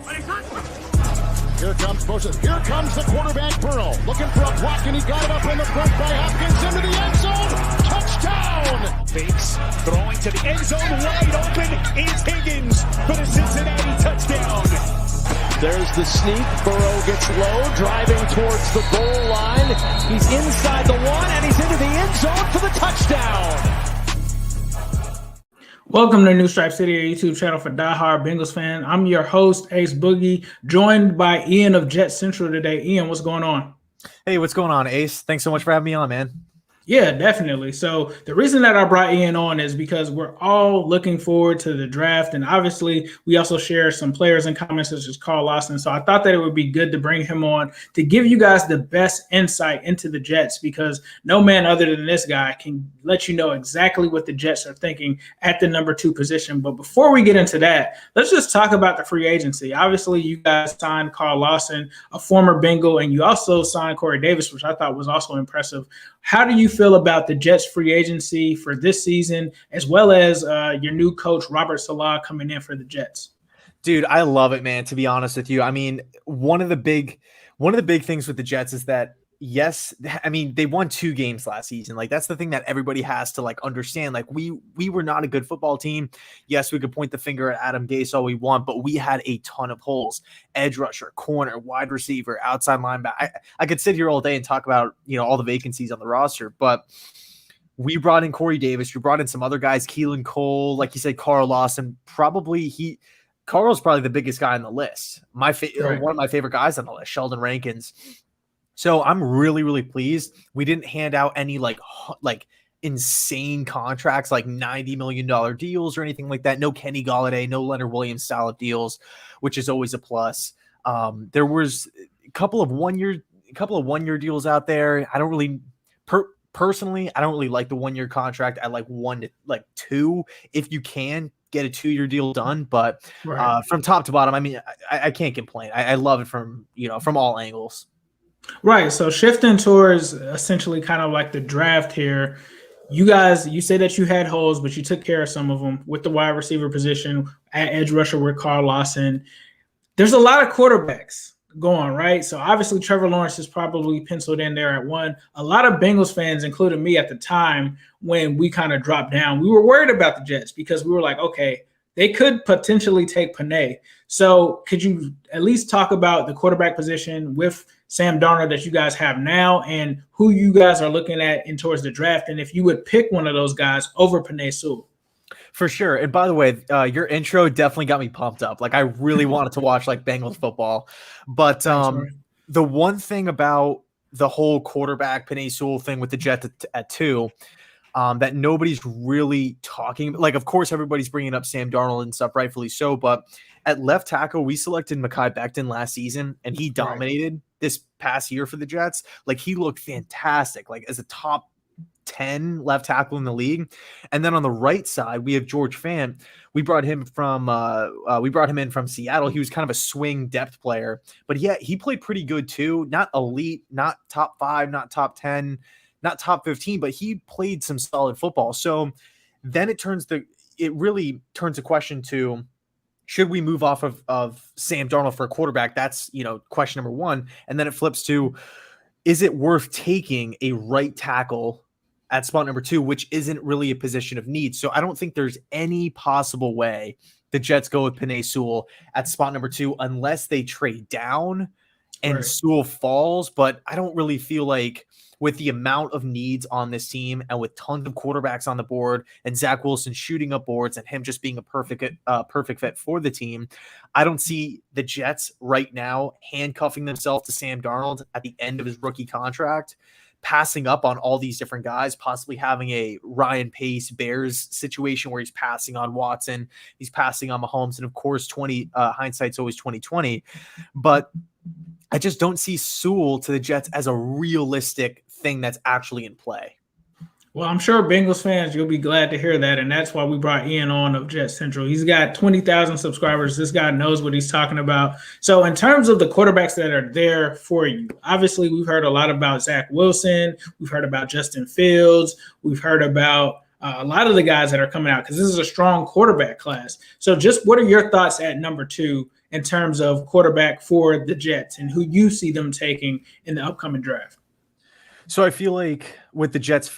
Here comes Moses. Here comes the quarterback, Burrow. Looking for a block, and he got it up in the front by Hopkins into the end zone. Touchdown! Fakes, throwing to the end zone. Wide open is Higgins for the Cincinnati touchdown. There's the sneak. Burrow gets low, driving towards the goal line. He's inside the one, and he's into the end zone for the touchdown. Welcome to New Stripe City, a YouTube channel for diehard Bengals fan. I'm your host, Ace Boogie, joined by Ian of Jet Central today. Ian, what's going on? Hey, what's going on, Ace? Thanks so much for having me on, man. Yeah, definitely. So the reason that I brought Ian on is because we're all looking forward to the draft. And obviously, we also share some players and comments such as Carl Lawson. So I thought that it would be good to bring him on to give you guys the best insight into the Jets, because no man other than this guy can let you know exactly what the Jets are thinking at the number 2 position. But before we get into that, let's just talk about the free agency. Obviously, you guys signed Carl Lawson, a former Bengal, and you also signed Corey Davis, which I thought was also impressive. How do you feel about the Jets free agency for this season, as well as your new coach, Robert Saleh, coming in for the Jets? Dude, I love it, man, to be honest with you. I mean, one of the big things with the Jets is that, yes, I mean, they won 2 games last season. Like, that's the thing that everybody has to understand. Like, we were not a good football team. Yes, we could point the finger at Adam Gase all we want, but we had a ton of holes: edge rusher, corner, wide receiver, outside linebacker. I could sit here all day and talk about, all the vacancies on the roster, but we brought in Corey Davis. We brought in some other guys, Keelan Cole, like you said, Carl Lawson. Carl's probably the biggest guy on the list. One of my favorite guys on the list, Sheldon Rankins. So I'm really, really pleased. We didn't hand out any like insane contracts, like $90 million deals or anything like that. No Kenny Golladay, no Leonard Williams style of deals, which is always a plus. There was a couple of one-year deals out there. I don't really personally, I don't really like the 1-year contract. I like 1 to 2 if you can get a 2-year deal done. But from top to bottom, I mean, I can't complain. I love it from all angles. Right. So shifting towards essentially kind of like the draft here, you say that you had holes, but you took care of some of them with the wide receiver position, at edge rusher with Carl Lawson. There's a lot of quarterbacks going, right? So obviously Trevor Lawrence is probably penciled in there at 1. A lot of Bengals fans, including me at the time when we kind of dropped down, we were worried about the Jets because we were like, okay, they could potentially take Panay. So could you at least talk about the quarterback position with Sam Darnold that you guys have now, and who you guys are looking at in towards the draft, and if you would pick one of those guys over Panay Sewell? For sure. And by the way, your intro definitely got me pumped up. Like, I really wanted to watch Bengals football. But the one thing about the whole quarterback Panay Sewell thing with the Jets at 2 that nobody's really talking about. Like, of course, everybody's bringing up Sam Darnold and stuff, rightfully so. But at left tackle, we selected Mekhi Becton last season, and he dominated this past year for the Jets. Like, he looked fantastic, like as a top 10 left tackle in the league. And then on the right side, we have George Fant. We brought him in from Seattle. He was kind of a swing depth player, but yeah, he played pretty good too. Not elite, not top 5, not top 10, not top 15, but he played some solid football. So then it really turns the question to, should we move off of Sam Darnold for a quarterback? That's, question number 1. And then it flips to, is it worth taking a right tackle at spot number 2, which isn't really a position of need? So I don't think there's any possible way the Jets go with Panay Sewell at spot number 2 unless they trade down and Sewell falls. But I don't really feel like, with the amount of needs on this team and with tons of quarterbacks on the board and Zach Wilson shooting up boards and him just being a perfect fit for the team, I don't see the Jets right now handcuffing themselves to Sam Darnold at the end of his rookie contract, passing up on all these different guys, possibly having a Ryan Pace Bears situation where he's passing on Watson, he's passing on Mahomes, and of course, hindsight's always 2020. But I just don't see Sewell to the Jets as a realistic thing that's actually in play. Well, I'm sure Bengals fans, you'll be glad to hear that, and that's why we brought Ian on of Jet Central. He's got 20,000 subscribers. This guy knows what he's talking about. So in terms of the quarterbacks that are there for you, obviously we've heard a lot about Zach Wilson. We've heard about Justin Fields. We've heard about a lot of the guys that are coming out, because this is a strong quarterback class. So just what are your thoughts at number 2 in terms of quarterback for the Jets and who you see them taking in the upcoming draft? So I feel like with the Jets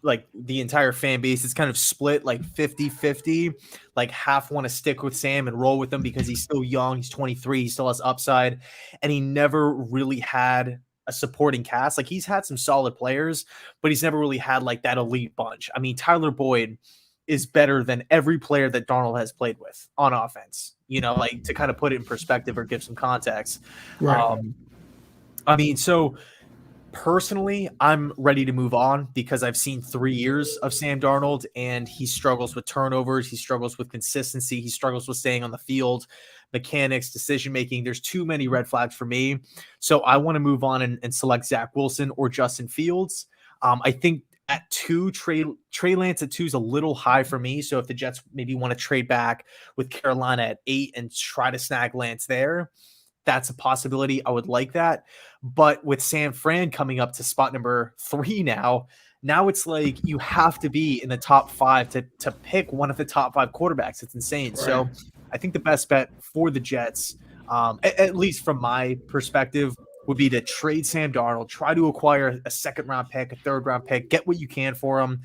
like the entire fan base, it's kind of split like 50-50. Like half want to stick with Sam and roll with him because he's still young. He's 23. He still has upside. And he never really had a supporting cast. Like he's had some solid players, but he's never really had like that elite bunch. I mean, Tyler Boyd is better than every player that Darnold has played with on offense, like to kind of put it in perspective or give some context. Right. I mean, so personally, I'm ready to move on because I've seen 3 years of Sam Darnold and he struggles with turnovers. He struggles with consistency. He struggles with staying on the field, mechanics, decision-making. There's too many red flags for me. So I want to move on and select Zach Wilson or Justin Fields. I think at 2, Trey Lance at 2 is a little high for me. So if the Jets maybe want to trade back with Carolina at 8 and try to snag Lance there, that's a possibility. I would like that. But with San Fran coming up to spot number 3 now it's like you have to be in the top 5 to pick one of the top 5 quarterbacks. It's insane. Right. So I think the best bet for the Jets, at least from my perspective, would be to trade Sam Darnold, try to acquire a 2nd-round pick, a 3rd-round pick, get what you can for him,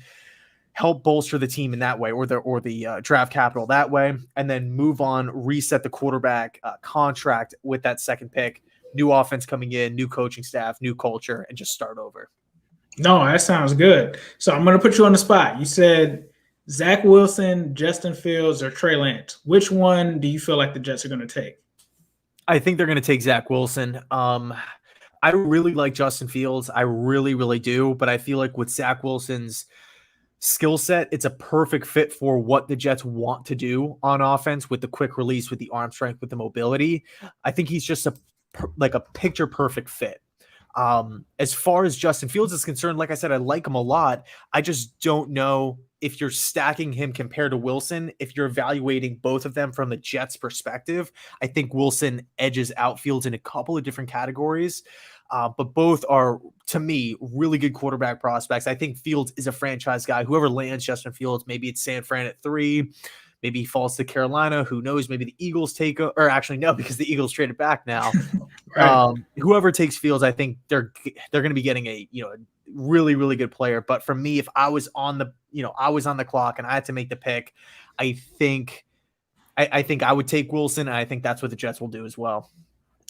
help bolster the team in that way, or the draft capital that way, and then move on, reset the quarterback contract with that 2nd pick, new offense coming in, new coaching staff, new culture, and just start over. No, that sounds good. So I'm going to put you on the spot. You said Zach Wilson, Justin Fields, or Trey Lance. Which one do you feel like the Jets are going to take? I think they're going to take Zach Wilson. I really like Justin Fields. I really, really do. But I feel like with Zach Wilson's skill set, it's a perfect fit for what the Jets want to do on offense with the quick release, with the arm strength, with the mobility. I think he's just a picture perfect fit. As far as Justin Fields is concerned, like I said, I like him a lot. I just don't know if you're stacking him compared to Wilson, if you're evaluating both of them from the Jets perspective. I think Wilson edges out Fields in a couple of different categories. But both are, to me, really good quarterback prospects. I think Fields is a franchise guy. Whoever lands Justin Fields, maybe it's San Fran at 3. Maybe he falls to Carolina. Who knows? Maybe the Eagles take – or actually, no, because the Eagles traded back now. Right. Whoever takes Fields, I think they're going to be getting a really, really good player. But for me, if I was on the clock and I had to make the pick, I think I would take Wilson, and I think that's what the Jets will do as well.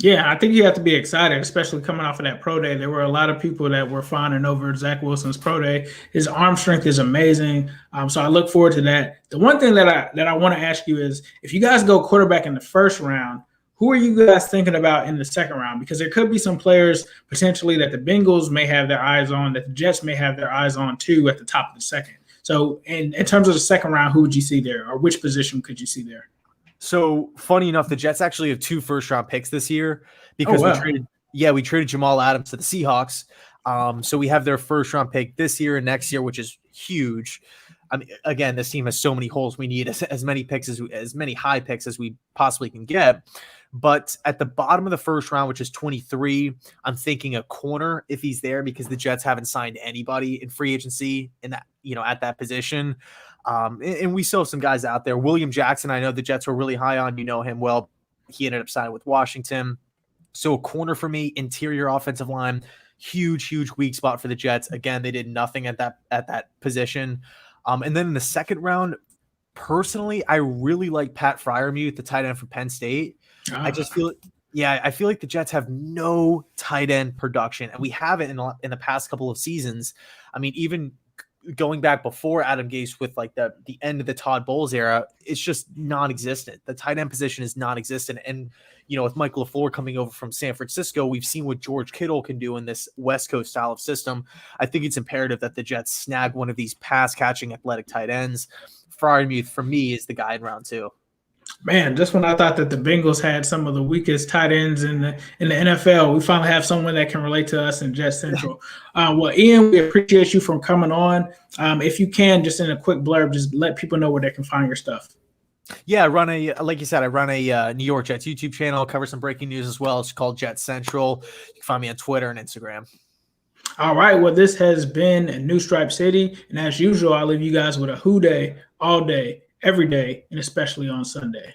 Yeah, I think you have to be excited, especially coming off of that pro day. There were a lot of people that were fawning over Zach Wilson's pro day. His arm strength is amazing. So I look forward to that. The one thing that I want to ask you is, if you guys go quarterback in the 1st round, who are you guys thinking about in the 2nd round? Because there could be some players potentially that the Bengals may have their eyes on, that the Jets may have their eyes on too at the top of the 2nd. So in terms of the 2nd round, who would you see there, or which position could you see there? So funny enough, the Jets actually have 2 first-round picks this year because we traded Jamal Adams to the Seahawks. So we have their first-round pick this year and next year, which is huge. I mean, again, this team has so many holes. We need as many picks as many high picks as we possibly can get. But at the bottom of the 1st round, which is 23, I'm thinking a corner if he's there, because the Jets haven't signed anybody in free agency in that, at that position. And we still have some guys out there. William Jackson, I know the Jets were really high on. You know him well. He ended up signing with Washington. So a corner for me, interior offensive line, huge weak spot for the Jets. Again, they did nothing at that position. And then in the 2nd round, personally, I really like Pat Freiermuth, the tight end from Penn State. I just feel I feel like the Jets have no tight end production, and we have it in the past couple of seasons. I mean, even going back before Adam Gase with like the end of the Todd Bowles era, it's just non-existent. The tight end position is non-existent. And, with Michael LaFleur coming over from San Francisco, we've seen what George Kittle can do in this West Coast style of system. I think it's imperative that the Jets snag one of these pass-catching athletic tight ends. Freiermuth, for me, is the guy in round 2. Man, just when I thought that the Bengals had some of the weakest tight ends in the NFL, we finally have someone that can relate to us in Jet Central. Well, Ian, we appreciate you for coming on. If you can, just in a quick blurb, just let people know where they can find your stuff. Yeah, like you said, I run a New York Jets YouTube channel. I'll cover some breaking news as well. It's called Jet Central. You can find me on Twitter and Instagram. All right, well, this has been New Stripe City, and as usual, I leave you guys with a who day all day, every day, and especially on Sunday.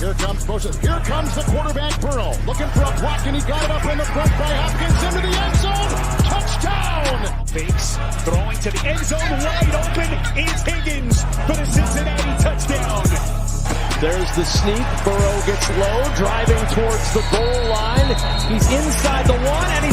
Here comes motion. Here comes the quarterback, Burrow. Looking for a block, and he got it up in the front by Hopkins into the end zone. Touchdown! Fakes, throwing to the end zone, wide open is Higgins for the Cincinnati touchdown. There's the sneak. Burrow gets low, driving towards the goal line. He's inside the one, and he's